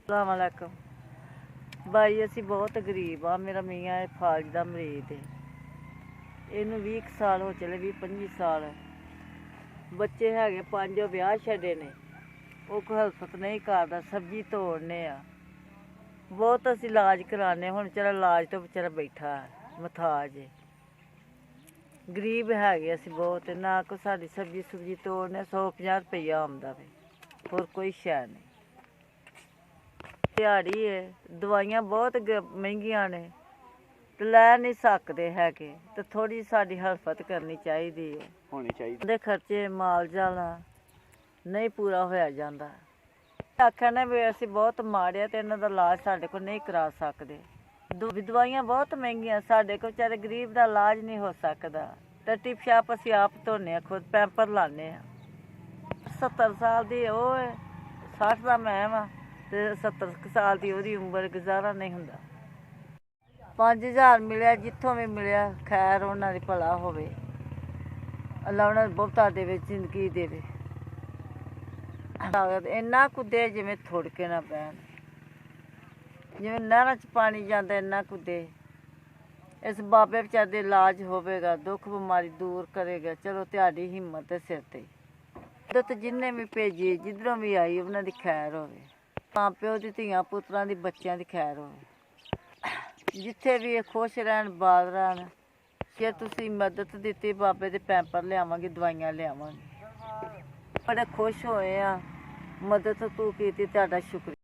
अस्सलामुअलैकुम भाई, ਅਸੀਂ ਬਹੁਤ ਗਰੀਬ ਆ। ਮੇਰਾ ਮੀਆਂ ਫਾਲਜ ਦਾ ਮਰੀਜ਼ ਹੈ। ਇਹਨੂੰ 20 ਸਾਲ ਹੋ ਚਲੇ, 20-25 ਸਾਲ। ਬੱਚੇ ਹੈਗੇ 5, ਵਿਆਹ ਛੱਡੇ ਨੇ। ਉਹ ਕੋਈ ਹਲਫਤ ਨਹੀਂ ਕਰਦਾ, ਸਬਜ਼ੀ ਤੋੜਨੇ ਆ। ਬਹੁਤ ਅਸੀਂ ਇਲਾਜ ਕਰਾਉਂਦੇ। ਹੁਣ ਵਿਚਾਰਾ ਇਲਾਜ ਤੋਂ ਵਿਚਾਰਾ ਬੈਠਾ ਮਥਾਜ ਹੈ। ਗਰੀਬ ਹੈਗੇ ਅਸੀਂ ਬਹੁਤ। ਨਾ ਕੋਈ ਸਾਡੀ ਸਬਜ਼ੀ ਸੁਬਜ਼ੀ ਤੋੜਨੇ 150 ਰੁਪਈਆ ਆਉਂਦਾ ਵੇ, ਹੋਰ ਕੋਈ ਸ਼ੈ ਨਹੀਂ। ਦਿਹਾੜੀ ਹੈ, ਦਵਾਈਆਂ ਬਹੁਤ ਮਹਿੰਗੀਆਂ ਨੇ ਤੇ ਲੈ ਨਹੀਂ ਸਕਦੇ ਹੈਗੇ, ਤੇ ਥੋੜੀ ਸਾਡੀ ਹਲਫਤ ਕਰਨੀ ਚਾਹੀਦੀ ਹੈ, ਹੋਣੀ ਚਾਹੀਦੀ। ਉਹਦੇ ਖਰਚੇ ਮਾਲ ਜਾਲ ਨਹੀਂ ਪੂਰਾ ਹੋਇਆ ਜਾਂਦਾ। ਆਖਿਆ ਨਾ ਵੀ ਅਸੀਂ ਬਹੁਤ ਮਾੜੇ ਤੇ ਇਹਨਾਂ ਦਾ ਇਲਾਜ ਸਾਡੇ ਕੋਲ ਨਹੀਂ ਕਰਾ ਸਕਦੇ। ਦਵਾਈਆਂ ਬਹੁਤ ਮਹਿੰਗੀਆਂ, ਸਾਡੇ ਕੋਲ ਵਿਚਾਰੇ ਗਰੀਬ ਦਾ ਇਲਾਜ ਨਹੀਂ ਹੋ ਸਕਦਾ। ਟੱਟੀ ਪਿਸ਼ਾਬ ਅਸੀਂ ਆਪ ਧੋਨੇ ਆ, ਖੁਦ ਪੈਂਪਰ ਲਾਉਂਦੇ ਆ। 70 ਸਾਲ ਦੀ ਉਹ ਹੈ, 60 ਦਾ ਮੈਂ ਵਾਂ ਤੇ 70 ਸਾਲ ਦੀ ਉਹਦੀ ਉਮਰ। ਗੁਜ਼ਾਰਾ ਨਹੀਂ ਹੁੰਦਾ। 5000 ਮਿਲਿਆ, ਜਿੱਥੋਂ ਵੀ ਮਿਲਿਆ ਖੈਰ ਉਹਨਾਂ ਦੀ ਭਲਾ ਹੋਵੇ। ਅੱਲਾ ਉਹਨਾਂ ਨੂੰ ਬਹੁਤਾ ਦੇਵੇ, ਜ਼ਿੰਦਗੀ ਦੇਵੇ। ਇੰਨਾ ਕੁ ਦੇ ਜਿਵੇਂ ਥੁੜਕੇ ਨਾ ਪੈਣ, ਜਿਵੇਂ ਨਹਿਰਾਂ 'ਚ ਪਾਣੀ ਜਾਂਦਾ ਇੰਨਾ ਕੁ ਦੇ। ਇਸ ਬਾਬੇ ਵਿਚਾਰੇ ਦੇ ਇਲਾਜ ਹੋਵੇਗਾ, ਦੁੱਖ ਬਿਮਾਰੀ ਦੂਰ ਕਰੇਗਾ। ਚਲੋ ਤੁਹਾਡੀ ਹਿੰਮਤ ਦੇ ਸਿਰ ਤੇ ਤੇ ਜਿੰਨੇ ਵੀ ਭੇਜੀ, ਜਿੱਧਰੋਂ ਵੀ ਆਈ, ਉਹਨਾਂ ਦੀ ਖੈਰ ਹੋਵੇ। ਮਾਂ ਪਿਓ ਦੀ, ਧੀਆਂ ਪੁੱਤਰਾਂ ਦੀ, ਬੱਚਿਆਂ ਦੀ ਖੈਰ ਹੋਵੇ। ਜਿੱਥੇ ਵੀ ਇਹ ਖੁਸ਼ ਰਹਿਣ, ਬਾਦ ਰਹਿਣ। ਜੇ ਤੁਸੀਂ ਮਦਦ ਦਿੱਤੀ, ਬਾਬੇ ਦੇ ਪੈਂਪਰ ਲਿਆਵਾਂਗੇ, ਦਵਾਈਆਂ ਲਿਆਵਾਂਗੇ। ਬੜੇ ਖੁਸ਼ ਹੋਏ ਆ, ਮਦਦ ਤੂੰ ਕੀਤੀ, ਤੁਹਾਡਾ ਸ਼ੁਕਰੀਆ।